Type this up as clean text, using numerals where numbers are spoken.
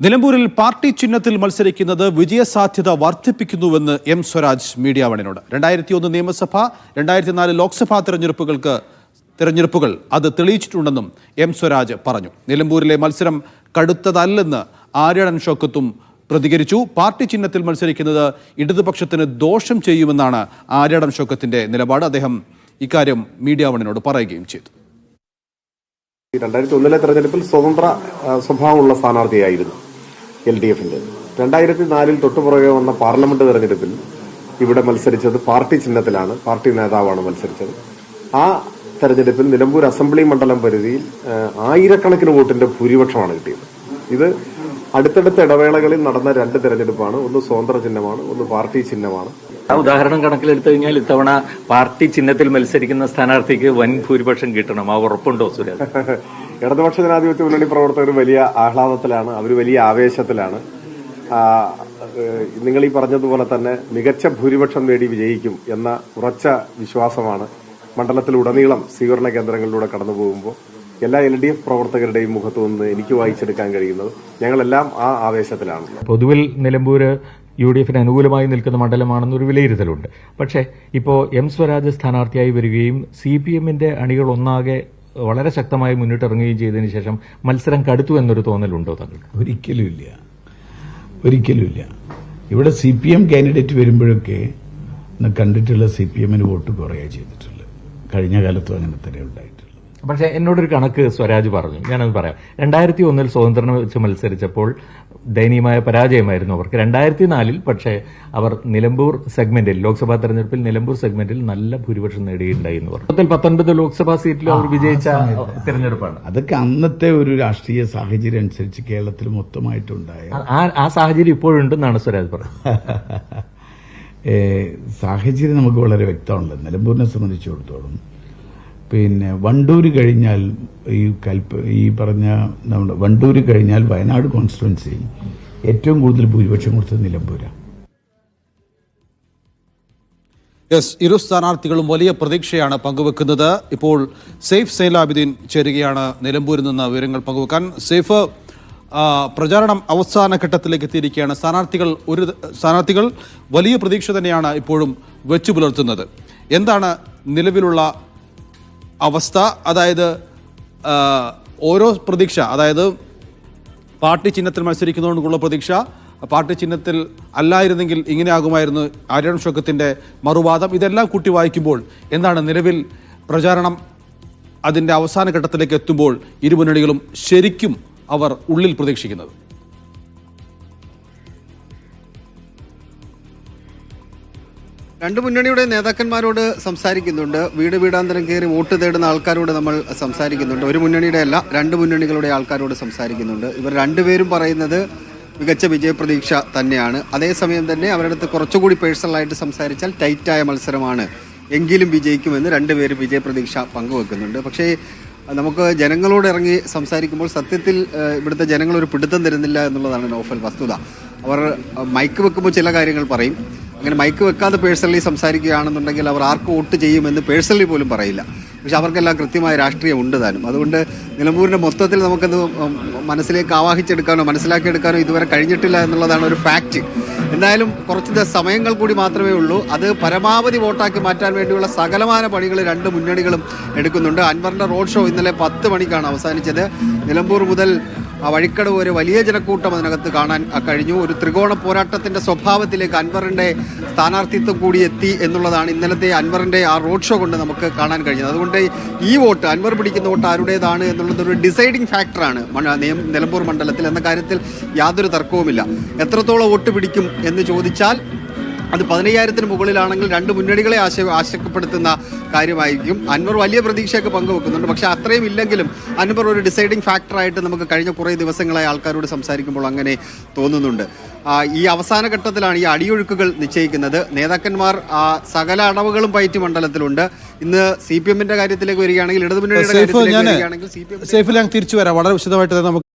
നിലമ്പൂരിൽ പാർട്ടി ചിഹ്നത്തിൽ മത്സരിക്കുന്നത് വിജയസാധ്യത വർദ്ധിപ്പിക്കുന്നുവെന്ന് എം സ്വരാജ് മീഡിയ വണിനോട്. 2001 നിയമസഭ 2004 ലോക്സഭാ തെരഞ്ഞെടുപ്പുകൾ അത് തെളിയിച്ചിട്ടുണ്ടെന്നും എം സ്വരാജ് പറഞ്ഞു. നിലമ്പൂരിലെ മത്സരം കടുത്തതല്ലെന്ന് ആര്യടൻ ഷൗക്കത്തും പ്രതികരിച്ചു. പാർട്ടി ചിഹ്നത്തിൽ മത്സരിക്കുന്നത് ഇടതുപക്ഷത്തിന് ദോഷം ചെയ്യുമെന്നാണ് ആര്യടൻ ഷൗക്കത്തിന്റെ നിലപാട്. അദ്ദേഹം ഇക്കാര്യം മീഡിയ വണിനോട് പറയുകയും ചെയ്തു. 2001 തെരഞ്ഞെടുപ്പിൽ സ്വതന്ത്ര സ്വഭാവമുള്ള സ്ഥാനാർത്ഥിയായിരുന്നു LDF-ന്റെ. 2004 തൊട്ടുപുറകെ വന്ന പാർലമെന്റ് തെരഞ്ഞെടുപ്പിൽ ഇവിടെ മത്സരിച്ചത് പാർട്ടി ചിഹ്നത്തിലാണ്. പാർട്ടി നേതാവാണ് മത്സരിച്ചത്. ആ തെരഞ്ഞെടുപ്പിൽ നിലമ്പൂർ അസംബ്ലി മണ്ഡലം പരിധിയിൽ ആയിരക്കണക്കിന് വോട്ടിന്റെ ഭൂരിപക്ഷമാണ് കിട്ടിയത്. ഇത് അടുത്തടുത്ത ഇടവേളകളിൽ നടന്ന രണ്ട് തെരഞ്ഞെടുപ്പാണ്. ഒന്ന് സ്വതന്ത്ര ചിഹ്നമാണ്, ഒന്ന് പാർട്ടി ചിഹ്നമാണ്. ആ ഉദാഹരണം കണക്കിലെടുത്തു കഴിഞ്ഞാൽ ഇത്തവണ പാർട്ടി ചിഹ്നത്തിൽ മത്സരിക്കുന്ന സ്ഥാനാർത്ഥിക്ക് വൻ ഭൂരിപക്ഷം കിട്ടണം. ആ ഉറപ്പുണ്ടോ സുരേഷ്? ഇടതുപക്ഷ ജനാധിപത്യ മുന്നണി പ്രവർത്തകർ വലിയ ആഹ്ലാദത്തിലാണ്, അവർ വലിയ ആവേശത്തിലാണ്. നിങ്ങൾ ഈ പറഞ്ഞതുപോലെ തന്നെ മികച്ച ഭൂരിപക്ഷം നേടി വിജയിക്കും എന്ന ഉറച്ച വിശ്വാസമാണ് മണ്ഡലത്തിലുടനീളം സ്വീകരണ കേന്ദ്രങ്ങളിലൂടെ കടന്നു പോകുമ്പോൾ എല്ലാ LDF പ്രവർത്തകരുടെയും മുഖത്തു നിന്ന് എനിക്ക് വായിച്ചെടുക്കാൻ കഴിയുന്നത്. ഞങ്ങളെല്ലാം ആ ആവേശത്തിലാണ്. പൊതുവിൽ നിലമ്പൂര് UDF-ന് അനുകൂലമായി നിൽക്കുന്ന മണ്ഡലമാണെന്നൊരു വിലയിരുത്തലുണ്ട്. പക്ഷേ ഇപ്പോൾ എം സ്വരാജ് സ്ഥാനാർത്ഥിയായി വരികയും CPM-ന്റെ അണികൾ ഒന്നാകെ വളരെ ശക്തമായി മുന്നിട്ടിറങ്ങുകയും ചെയ്തതിനു ശേഷം മത്സരം കടുത്തു എന്നൊരു തോന്നലുണ്ടോ താങ്കൾക്ക്? ഒരിക്കലുമില്ല. ഇവിടെ CPM കാൻഡിഡേറ്റ് വരുമ്പോഴൊക്കെ കണ്ടിട്ടുള്ള CPM-ന് വോട്ട് കുറയുക ചെയ്തിട്ടുള്ളത്. കഴിഞ്ഞ കാലത്തും അങ്ങനെ തന്നെ ഉണ്ടായിട്ടുള്ളത്. പക്ഷേ എന്നോടൊരു കണക്ക് സ്വരാജ് പറഞ്ഞു, ഞാനത് പറയാം. 2001 സ്വതന്ത്രനെ വെച്ച് മത്സരിച്ചപ്പോൾ ദയനീയമായ പരാജയമായിരുന്നു അവർക്ക്. 2004 പക്ഷേ അവർ നിലമ്പൂർ സെഗ്മെന്റിൽ, ലോക്സഭാ തെരഞ്ഞെടുപ്പിൽ നിലമ്പൂർ സെഗ്മെന്റിൽ നല്ല ഭൂരിപക്ഷം നേടിയിട്ടുണ്ടായി എന്ന് പറഞ്ഞു. 19 ലോക്സഭാ സീറ്റിലും അവർ വിജയിച്ച തെരഞ്ഞെടുപ്പാണ്. അതൊക്കെ അന്നത്തെ ഒരു രാഷ്ട്രീയ സാഹചര്യം അനുസരിച്ച് കേരളത്തിൽ മൊത്തമായിട്ടുണ്ടായ ആ സാഹചര്യം ഇപ്പോഴുണ്ടെന്നാണ് സ്വരാജ് പറഞ്ഞത്. സാഹചര്യം നമുക്ക് വളരെ വ്യക്തമുണ്ട്. നിലമ്പൂരിനെ സംബന്ധിച്ചിടത്തോളം പിന്നെ വണ്ടൂര് കഴിഞ്ഞാൽ ഈ പറഞ്ഞ നമ്മുടെ വണ്ടൂര് കഴിഞ്ഞാൽ വയനാട് കോൺസ്റ്റിറ്റ്യുവൻസിയിൽ ഏറ്റവും കൂടുതൽ ഭൂരിപക്ഷം കൊടുത്തത് നിലമ്പൂരാണ്. ഇരു സ്ഥാനാർത്ഥികളും വലിയ പ്രതീക്ഷയാണ് പങ്കുവെക്കുന്നത്. ഇപ്പോൾ സെയ്ഫ് സൈലാബിദ്ദീൻ ചേരുകയാണ് നിലമ്പൂരിൽ നിന്ന് വിവരങ്ങൾ പങ്കുവെക്കാൻ. സെയ്ഫ്, പ്രചാരണം അവസാന ഘട്ടത്തിലേക്ക് എത്തിയിരിക്കുകയാണ്. സ്ഥാനാർത്ഥികൾ വലിയ പ്രതീക്ഷ തന്നെയാണ് ഇപ്പോഴും വെച്ചു പുലർത്തുന്നത്. എന്താണ് നിലവിലുള്ള അവസ്ഥ? അതായത് ഓരോ പ്രതീക്ഷ, അതായത് പാർട്ടി ചിഹ്നത്തിൽ മത്സരിക്കുന്നതുകൊണ്ടുള്ള പ്രതീക്ഷ, പാർട്ടി ചിഹ്നത്തിൽ അല്ലായിരുന്നെങ്കിൽ ഇങ്ങനെയാകുമായിരുന്നു ആര്യടൻ ഷൗക്കത്തിന്റെ മറുവാദം, ഇതെല്ലാം കൂട്ടി വായിക്കുമ്പോൾ എന്താണ് നിലവിൽ പ്രചാരണം അതിൻ്റെ അവസാന ഘട്ടത്തിലേക്ക് എത്തുമ്പോൾ ഇരുമുന്നണികളും ശരിക്കും അവർ ഉള്ളിൽ പ്രതീക്ഷിക്കുന്നത്? രണ്ട് മുന്നണിയുടെ നേതാക്കന്മാരോട് സംസാരിക്കുന്നുണ്ട്. വീട് വീടാന്തരം കയറി വോട്ട് തേടുന്ന ആൾക്കാരോട് നമ്മൾ സംസാരിക്കുന്നുണ്ട്. ഒരു മുന്നണിയുടെ അല്ല, രണ്ട് മുന്നണികളുടെ ആൾക്കാരോട് സംസാരിക്കുന്നുണ്ട്. ഇവർ രണ്ടുപേരും പറയുന്നത് മികച്ച വിജയപ്രതീക്ഷ തന്നെയാണ്. അതേസമയം തന്നെ അവരുടെ അടുത്ത് കുറച്ചുകൂടി പേഴ്സണലായിട്ട് സംസാരിച്ചാൽ ടൈറ്റായ മത്സരമാണ്, എങ്കിലും വിജയിക്കുമെന്ന് രണ്ടുപേരും വിജയപ്രതീക്ഷ പങ്കുവെക്കുന്നുണ്ട്. പക്ഷേ നമുക്ക് ജനങ്ങളോട് ഇറങ്ങി സംസാരിക്കുമ്പോൾ സത്യത്തിൽ ഇവിടുത്തെ ജനങ്ങൾ ഒരു പിടുത്തം തരുന്നില്ല എന്നുള്ളതാണ് നോഫൽ വസ്തുത. അവർ മൈക്ക് വെക്കുമ്പോൾ ചില കാര്യങ്ങൾ പറയും. അങ്ങനെ മൈക്ക് വെക്കാതെ പേഴ്സണലി സംസാരിക്കുകയാണെന്നുണ്ടെങ്കിൽ അവർ ആർക്ക് വോട്ട് ചെയ്യുമെന്ന് പേഴ്സണലി പോലും പറയില്ല. പക്ഷെ അവർക്കെല്ലാം കൃത്യമായ രാഷ്ട്രീയം ഉണ്ട് താനും. അതുകൊണ്ട് നിലമ്പൂരിൻ്റെ മൊത്തത്തിൽ നമുക്കത് മനസ്സിലേക്ക് ആവാഹിച്ചെടുക്കാനോ മനസ്സിലാക്കിയെടുക്കാനോ ഇതുവരെ കഴിഞ്ഞിട്ടില്ല എന്നുള്ളതാണ് ഒരു ഫാക്റ്റ്. എന്തായാലും കുറച്ച് സമയങ്ങൾ കൂടി മാത്രമേ ഉള്ളൂ. അത് പരമാവധി വോട്ടാക്കി മാറ്റാൻ വേണ്ടിയുള്ള സകലമാന പണികൾ രണ്ട് മുന്നണികളും എടുക്കുന്നുണ്ട്. അൻവറിൻ്റെ റോഡ് ഷോ ഇന്നലെ 10 മണിക്കാണ് അവസാനിച്ചത്. നിലമ്പൂർ മുതൽ വഴിക്കടവ് ഒരു വലിയ ജനക്കൂട്ടം അതിനകത്ത് കാണാൻ കഴിഞ്ഞു. ഒരു ത്രികോണ പോരാട്ടത്തിന്റെ സ്വഭാവത്തിലേക്ക് അൻവറിന്റെ സ്ഥാനാർത്ഥിത്വം കൂടി എത്തി എന്നുള്ളതാണ് ഇന്നലത്തെ അൻവറിന്റെ ആ റോഡ് ഷോ കൊണ്ട് നമുക്ക് കാണാൻ കഴിഞ്ഞത്. അതുകൊണ്ട് ഈ വോട്ട്, അൻവർ പിടിക്കുന്ന വോട്ട് ആരുടേതാണ് എന്നുള്ളത് ഒരു ഡിസൈഡിങ് ഫാക്ടറാണ് നിലമ്പൂർ മണ്ഡലത്തിൽ എന്ന കാര്യത്തിൽ യാതൊരു തർക്കവുമില്ല. എത്രത്തോളം വോട്ട് പിടിക്കും എന്ന് ചോദിച്ചാൽ അത് 15,000-ന് മുകളിലാണെങ്കിൽ രണ്ട് മുന്നണികളെ ആശങ്കപ്പെടുത്തുന്ന കാര്യമായിരിക്കും. അൻവർ വലിയ പ്രതീക്ഷയൊക്കെ പങ്കുവെക്കുന്നുണ്ട്. പക്ഷെ അത്രയും ഇല്ലെങ്കിലും അൻവർ ഒരു ഡിസൈഡിങ് ഫാക്ടറായിട്ട് നമുക്ക് കഴിഞ്ഞ കുറേ ദിവസങ്ങളായി ആൾക്കാരോട് സംസാരിക്കുമ്പോൾ അങ്ങനെ തോന്നുന്നുണ്ട്. ഈ അവസാന ഘട്ടത്തിലാണ് ഈ അടിയൊഴുക്കുകൾ നിശ്ചയിക്കുന്നത്. നേതാക്കന്മാർ സകല അടവുകളും പയറ്റി മണ്ഡലത്തിലുണ്ട്. ഇന്ന് CPM-ന്റെ കാര്യത്തിലേക്ക് വരികയാണെങ്കിൽ, ഇടതുമുന്നണിയുടെ കാര്യത്തിലേക്ക് വരികയാണെങ്കിൽ തിരിച്ചു വരാം. വളരെ വിശദമായിട്ട് നമുക്ക്